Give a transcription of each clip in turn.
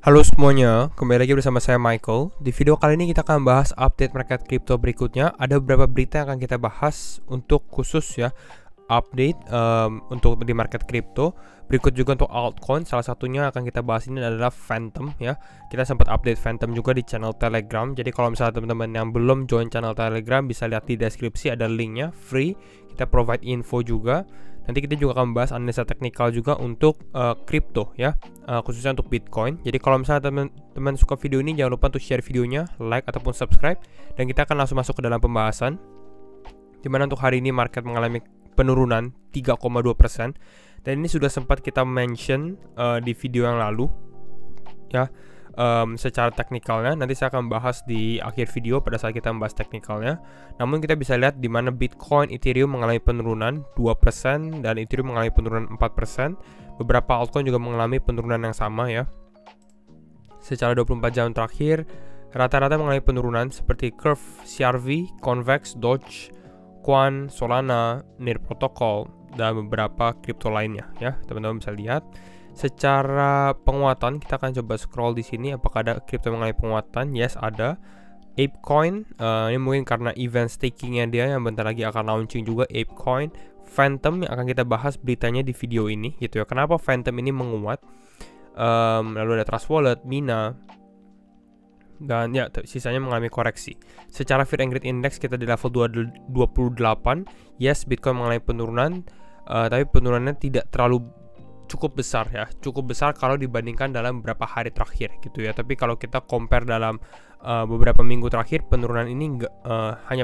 Halo semuanya, kembali lagi bersama saya Michael. Di video kali ini kita akan bahas update market crypto berikutnya. Ada beberapa berita yang akan kita bahas untuk khusus ya, update untuk di market crypto. Berikut juga untuk altcoin, salah satunya akan kita bahas ini adalah Phantom ya. Kita sempat update Phantom juga di channel Telegram. Jadi kalau misalnya teman-teman yang belum join channel Telegram, bisa lihat di deskripsi ada linknya, free. Kita provide info juga. Nanti kita juga akan bahas analisa teknikal juga untuk crypto ya, khususnya untuk Bitcoin. Jadi kalau misalnya teman-teman suka video ini, jangan lupa untuk share videonya, like ataupun subscribe. Dan kita akan langsung masuk ke dalam pembahasan. Dimana untuk hari ini market mengalami penurunan 3,2%. Dan ini sudah sempat kita mention di video yang lalu ya. Secara teknikalnya nanti saya akan bahas di akhir video pada saat kita membahas teknikalnya. Namun kita bisa lihat di mana Bitcoin, Ethereum mengalami penurunan 2% dan Ethereum mengalami penurunan 4%. Beberapa altcoin juga mengalami penurunan yang sama ya. Secara 24 jam terakhir rata-rata mengalami penurunan seperti Curve, CRV, Convex, Doge, Quan, Solana, Near Protocol dan beberapa kripto lainnya ya. Teman-teman bisa lihat. Secara penguatan kita akan coba scroll di sini apakah ada kripto mengalami penguatan. Yes, ada. ApeCoin, ini mungkin karena event stakingnya dia yang bentar lagi akan launching juga. ApeCoin, Phantom yang akan kita bahas beritanya di video ini gitu ya. Kenapa Phantom ini menguat? Lalu ada Trust Wallet, Mina, dan ya sisanya mengalami koreksi. Secara Fear and Greed Index kita di level 28. Yes, Bitcoin mengalami penurunan, tapi penurunannya tidak terlalu cukup besar ya, cukup besar kalau dibandingkan dalam beberapa hari terakhir gitu ya. Tapi kalau kita compare dalam beberapa minggu terakhir, penurunan ini hanya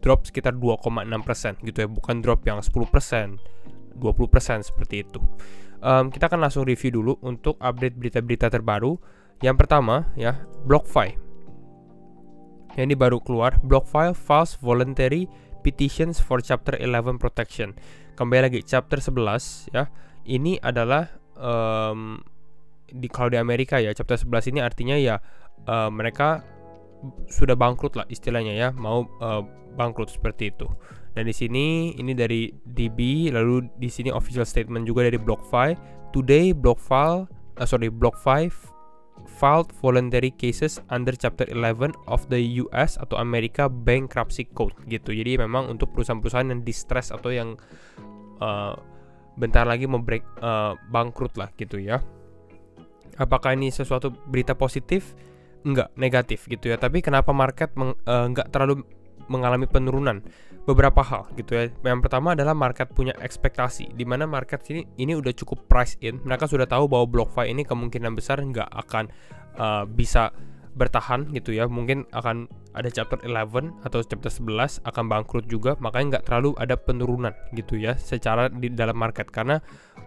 drop sekitar 2,6% gitu ya, bukan drop yang 10%, 20% seperti itu. Kita akan langsung review dulu untuk update berita-berita terbaru. Yang pertama ya, BlockFi. Yang ini baru keluar, BlockFi files voluntary petitions for Chapter 11 protection. Kembali lagi Chapter 11 ya. Ini adalah kalau di Amerika ya, Chapter 11 ini artinya ya mereka sudah bangkrut lah istilahnya ya, mau bangkrut seperti itu. Dan di sini ini dari DB, lalu di sini official statement juga dari BlockFi. Today BlockFi filed voluntary cases under Chapter 11 of the US atau America Bankruptcy Code gitu. Jadi memang untuk perusahaan-perusahaan yang distress atau yang bentar lagi mau bangkrut lah gitu ya. Apakah ini sesuatu berita positif? Enggak, negatif gitu ya. Tapi kenapa market enggak terlalu mengalami penurunan? Beberapa hal gitu ya. Yang pertama adalah market punya ekspektasi, di mana market ini udah cukup price in. Mereka sudah tahu bahwa BlockFi ini kemungkinan besar enggak akan bisa bertahan gitu ya. Mungkin akan ada Chapter 11 atau Chapter 11 akan bangkrut juga, makanya nggak terlalu ada penurunan gitu ya secara di dalam market, karena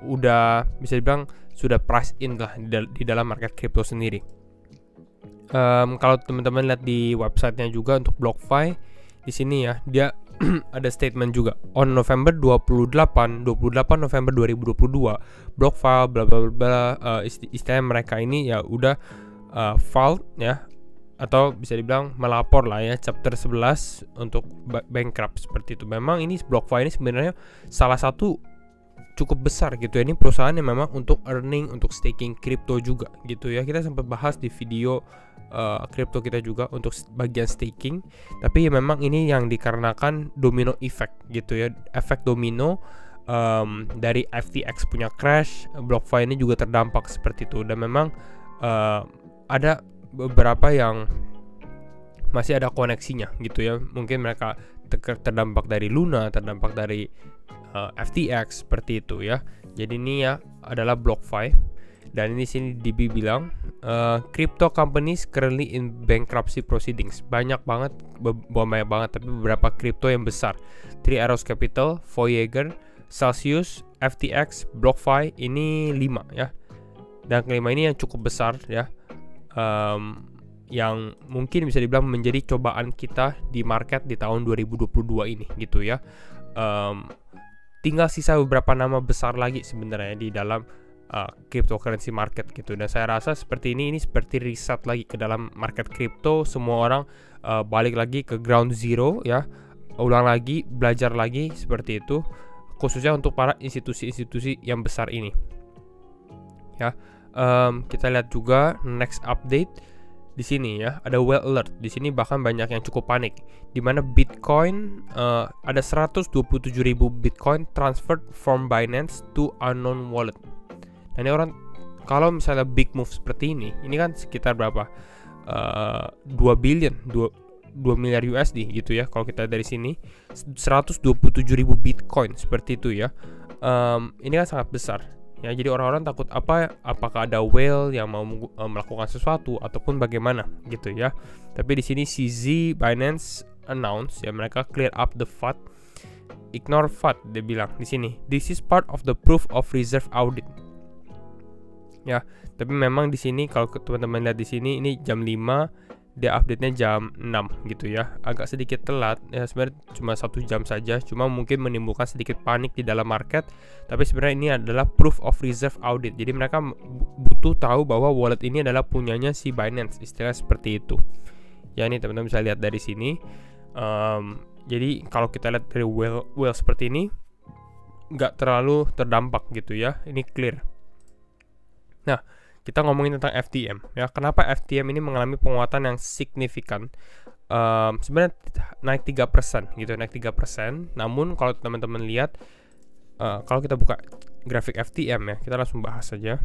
udah bisa dibilang sudah price in lah di dalam market crypto sendiri. Kalau teman-teman lihat di websitenya juga untuk BlockFi di sini ya, dia ada statement juga on November 28 November 2022 BlockFi bla bla bla, istilahnya mereka ini ya udah filed ya, atau bisa dibilang melapor lah ya Chapter 11 untuk bankrupt seperti itu. Memang ini BlockFi ini sebenarnya salah satu cukup besar gitu ya. Ini perusahaan yang memang untuk earning, untuk staking crypto juga gitu ya. Kita sempat bahas di video crypto kita juga untuk bagian staking. Tapi ya memang ini yang dikarenakan domino effect gitu ya. Efek domino dari FTX punya crash, BlockFi ini juga terdampak seperti itu. Dan memang ada beberapa yang masih ada koneksinya gitu ya. Mungkin mereka terdampak dari Luna, terdampak dari FTX seperti itu ya. Jadi ini ya adalah BlockFi. Dan ini sini DB bilang crypto companies currently in bankruptcy proceedings. Banyak banget tapi beberapa kripto yang besar. Three Arrows Capital, Voyager, Celsius, FTX, BlockFi, ini 5 ya. Dan kelima ini yang cukup besar ya. Yang mungkin bisa dibilang menjadi cobaan kita di market di tahun 2022 ini gitu ya. Tinggal sisa beberapa nama besar lagi sebenarnya di dalam cryptocurrency market gitu. Dan saya rasa seperti ini seperti reset lagi ke dalam market crypto. Semua orang balik lagi ke ground zero ya, ulang lagi, belajar lagi seperti itu, khususnya untuk para institusi-institusi yang besar ini ya. Kita lihat juga next update di sini ya, ada whale alert. Di sini bahkan banyak yang cukup panik, di mana Bitcoin ada 127.000 Bitcoin transferred from Binance to unknown wallet. Nah, ini orang kalau misalnya big move seperti ini kan sekitar berapa? 2 miliar USD gitu ya. Kalau kita dari sini 127.000 Bitcoin seperti itu ya. Ini kan sangat besar. Ya, jadi orang-orang takut apakah ada whale yang mau melakukan sesuatu ataupun bagaimana gitu ya. Tapi di sini CZ Binance announce ya, mereka clear up the FUD, ignore FUD, dia bilang di sini. This is part of the proof of reserve audit. Ya, tapi memang di sini kalau teman-teman lihat di sini ini jam 5, dia update-nya jam 6 gitu ya. Agak sedikit telat ya, sebenarnya cuma 1 jam saja, cuma mungkin menimbulkan sedikit panik di dalam market. Tapi sebenarnya ini adalah proof of reserve audit. Jadi mereka butuh tahu bahwa wallet ini adalah punyanya si Binance, istilah seperti itu. Ya, ini teman-teman bisa lihat dari sini. Jadi kalau kita lihat dari whale seperti ini nggak terlalu terdampak gitu ya. Ini clear. Nah, kita ngomongin tentang FTM ya. Kenapa FTM ini mengalami penguatan yang signifikan? Sebenarnya naik 3% gitu, naik 3%. Namun kalau teman-teman lihat, kalau kita buka grafik FTM ya, kita langsung bahas saja.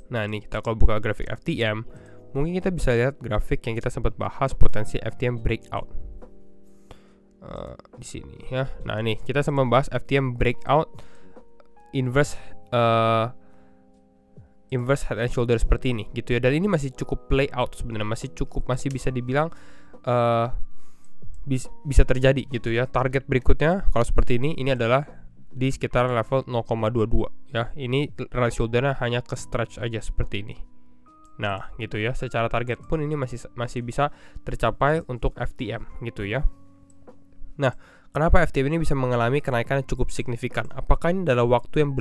Nah, ini kita kalau buka grafik FTM, mungkin kita bisa lihat grafik yang kita sempat bahas, potensi FTM breakout di sini ya. Nah, ini kita sempat bahas FTM breakout inverse head and shoulder seperti ini gitu ya. Dan ini masih cukup play out sebenarnya, masih bisa dibilang bisa terjadi gitu ya. Target berikutnya kalau seperti ini adalah di sekitar level 0,22 ya. Ini right shouldernya hanya ke stretch aja seperti ini. Nah, gitu ya. Secara target pun ini masih bisa tercapai untuk FTM gitu ya. Nah, kenapa FTM ini bisa mengalami kenaikan yang cukup signifikan? Apakah ini adalah waktu yang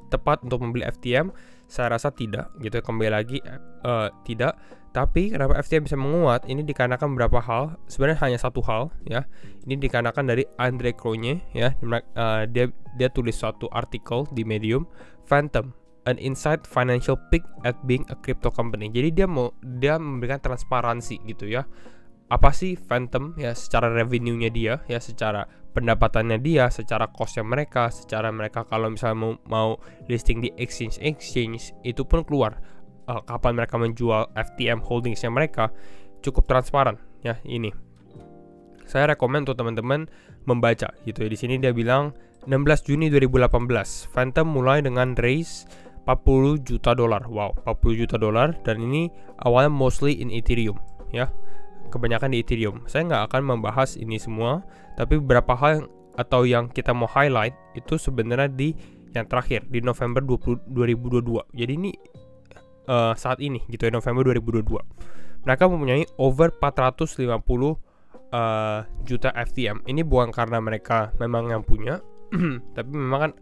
tepat untuk membeli FTM? Saya rasa tidak gitu. Kembali lagi tidak. Tapi kenapa FTM bisa menguat? Ini dikarenakan beberapa hal. Sebenarnya hanya satu hal ya. Ini dikarenakan dari Andre Cronje ya. Dia tulis suatu artikel di Medium, Phantom, an inside financial peak at being a crypto company. Jadi dia memberikan transparansi gitu ya. Apa sih Phantom ya, secara revenue-nya dia ya, secara pendapatannya dia, secara cost-nya mereka, secara mereka kalau misalnya mau listing di exchange itu pun keluar kapan mereka menjual FTM holdingsnya mereka, cukup transparan ya. Ini saya rekomend untuk teman-teman membaca gitu ya. Di sini dia bilang 16 Juni 2018 Phantom mulai dengan raise $40 juta. Wow, $40 juta, dan ini awalnya mostly in Ethereum ya. Kebanyakan di Ethereum. Saya nggak akan membahas ini semua, tapi beberapa hal yang kita mau highlight itu sebenarnya di yang terakhir di November 2022. Jadi ini saat ini gitu ya, November 2022. Mereka mempunyai over 450 juta FTM. Ini bukan karena mereka memang yang punya, tapi memang kan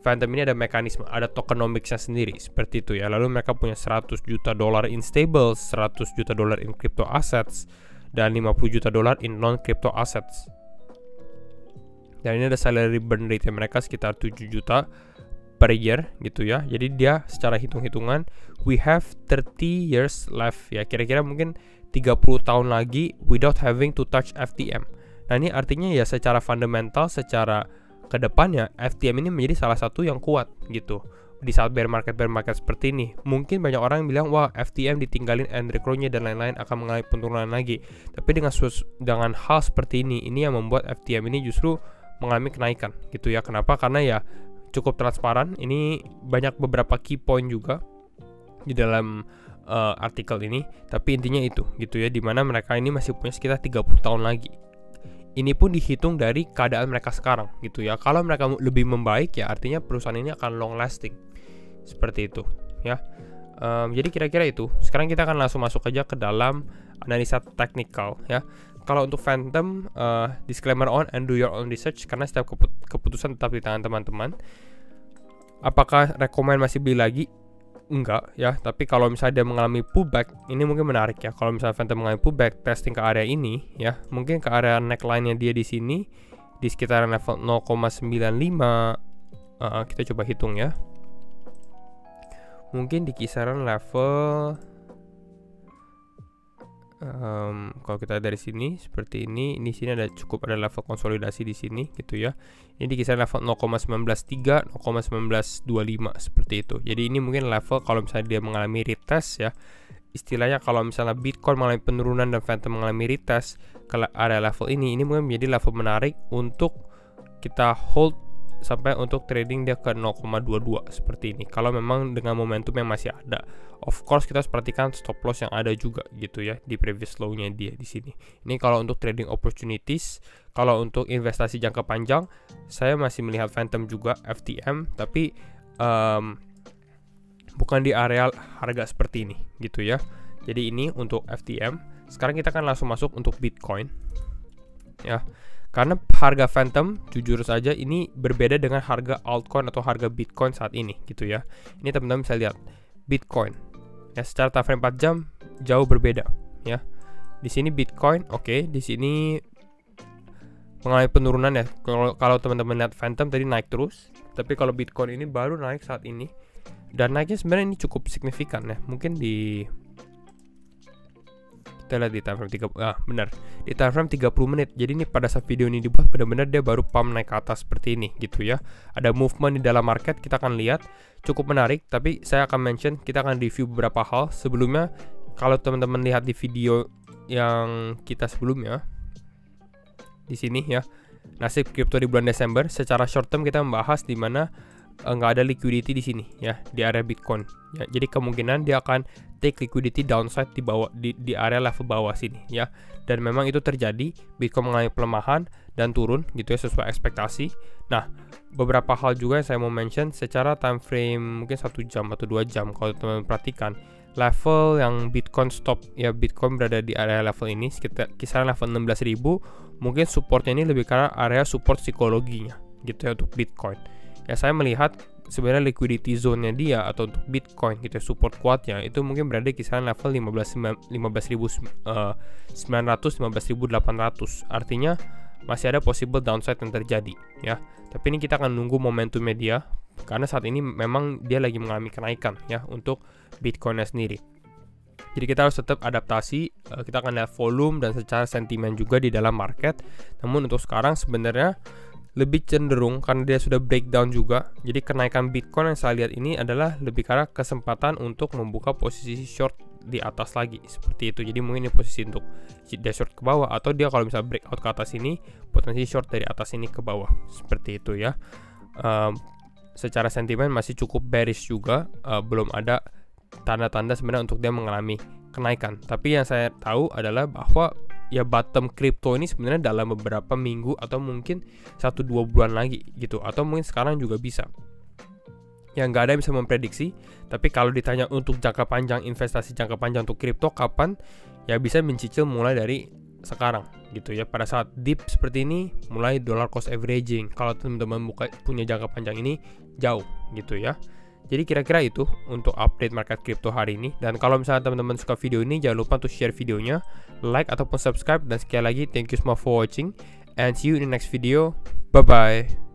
Phantom ini ada mekanisme, ada tokenomicsnya sendiri seperti itu ya. Lalu mereka punya $100 juta in stables, $100 juta in crypto assets, dan $50 juta in non crypto assets. Dan ini ada salary burn rate mereka sekitar 7 juta per year gitu ya. Jadi dia secara hitung-hitungan, we have 30 years left ya. Kira-kira mungkin 30 tahun lagi without having to touch FTM. Nah, ini artinya ya secara fundamental, secara kedepannya FTM ini menjadi salah satu yang kuat gitu. Di saat bear market seperti ini, mungkin banyak orang yang bilang, wah FTM ditinggalin Andre Cronje dan lain-lain akan mengalami penurunan lagi. Tapi dengan hal seperti ini yang membuat FTM ini justru mengalami kenaikan gitu ya. Kenapa? Karena ya cukup transparan. Ini banyak beberapa key point juga di dalam artikel ini. Tapi intinya itu gitu ya, dimana mereka ini masih punya sekitar 30 tahun lagi. Ini pun dihitung dari keadaan mereka sekarang gitu ya. Kalau mereka lebih membaik ya artinya perusahaan ini akan long lasting. Seperti itu ya. Jadi kira-kira itu. Sekarang kita akan langsung masuk aja ke dalam analisa teknikal ya. Kalau untuk Phantom, disclaimer on and do your own research, karena setiap keputusan tetap di tangan teman-teman. Apakah rekomend masih beli lagi? Enggak ya, tapi kalau misalnya dia mengalami pullback, ini mungkin menarik ya. Kalau misalnya Phantom mengalami pullback, testing ke area ini ya, mungkin ke area neckline-nya dia di sini di sekitar level 0,95. Kita coba hitung ya. mungkin di kisaran level kalau kita dari sini seperti ini sini ada level konsolidasi di sini gitu ya. Ini di kisaran level 0,193, 0,1925 seperti itu. Jadi ini mungkin level kalau misalnya dia mengalami retest ya. Istilahnya kalau misalnya Bitcoin mengalami penurunan dan Phantom mengalami retest ke area level ini mungkin menjadi level menarik untuk kita hold sampai untuk trading dia ke 0,22 seperti ini. Kalau memang dengan momentum yang masih ada, of course kita harus perhatikan stop loss yang ada juga gitu ya di previous low-nya dia di sini. Ini kalau untuk trading opportunities. Kalau untuk investasi jangka panjang, saya masih melihat Phantom juga FTM, tapi bukan di area harga seperti ini gitu ya. Jadi ini untuk FTM. Sekarang kita akan langsung masuk untuk Bitcoin ya. Karena harga Phantom jujur saja ini berbeda dengan harga altcoin atau harga Bitcoin saat ini gitu ya. Ini teman-teman bisa lihat Bitcoin ya secara time frame 4 jam jauh berbeda ya. Di sini Bitcoin oke, di sini mengalami penurunan ya. Kalau teman-teman lihat Phantom tadi naik terus, tapi kalau Bitcoin ini baru naik saat ini. Dan naiknya sebenarnya ini cukup signifikan ya. Mungkin di kita lihat di time frame 30 benar di time frame 30 menit. Jadi ini pada saat video ini dibuat benar-benar dia baru pump naik ke atas seperti ini gitu ya. Ada movement di dalam market, kita akan lihat cukup menarik, tapi saya akan mention, kita akan review beberapa hal sebelumnya. Kalau teman-teman lihat di video yang kita sebelumnya di sini ya, nasib kripto di bulan Desember, secara short term kita membahas di mana nggak ada liquidity di sini ya di area Bitcoin ya. Jadi kemungkinan dia akan take liquidity downside di bawah di area level bawah sini ya. Dan memang itu terjadi, Bitcoin mengalami pelemahan dan turun gitu ya sesuai ekspektasi. Nah, beberapa hal juga yang saya mau mention secara time frame mungkin 1 jam atau 2 jam. Kalau teman-teman perhatikan level yang Bitcoin stop ya, Bitcoin berada di area level ini sekitar kisaran level 16.000. Mungkin supportnya ini lebih karena area support psikologinya gitu ya untuk Bitcoin. Ya saya melihat sebenarnya liquidity zone-nya dia atau untuk Bitcoin gitu ya, support kuatnya itu mungkin berada di kisaran level 15.900 15.800. Artinya masih ada possible downside yang terjadi ya. Tapi ini kita akan nunggu momentumnya dia, karena saat ini memang dia lagi mengalami kenaikan ya untuk Bitcoin-nya sendiri. Jadi kita harus tetap adaptasi, kita akan lihat volume dan secara sentimen juga di dalam market. Namun untuk sekarang sebenarnya lebih cenderung karena dia sudah breakdown juga. Jadi kenaikan Bitcoin yang saya lihat ini adalah lebih karena kesempatan untuk membuka posisi short di atas lagi seperti itu. Jadi mungkin ini posisi untuk dia short ke bawah, atau dia kalau misalnya breakout ke atas ini potensi short dari atas ini ke bawah seperti itu ya. Secara sentimen masih cukup bearish juga, belum ada tanda-tanda sebenarnya untuk dia mengalami kenaikan. Tapi yang saya tahu adalah bahwa ya bottom crypto ini sebenarnya dalam beberapa minggu atau mungkin 1-2 bulan lagi gitu, atau mungkin sekarang juga bisa. Yang nggak ada yang bisa memprediksi. Tapi kalau ditanya untuk jangka panjang, investasi jangka panjang untuk crypto kapan, ya bisa mencicil mulai dari sekarang gitu ya. Pada saat dip seperti ini mulai dollar cost averaging kalau teman-teman punya jangka panjang ini jauh gitu ya. Jadi kira-kira itu untuk update market crypto hari ini. Dan kalau misalnya teman-teman suka video ini, jangan lupa untuk share videonya, like ataupun subscribe. Dan sekali lagi thank you semua for watching, and see you in the next video. Bye bye.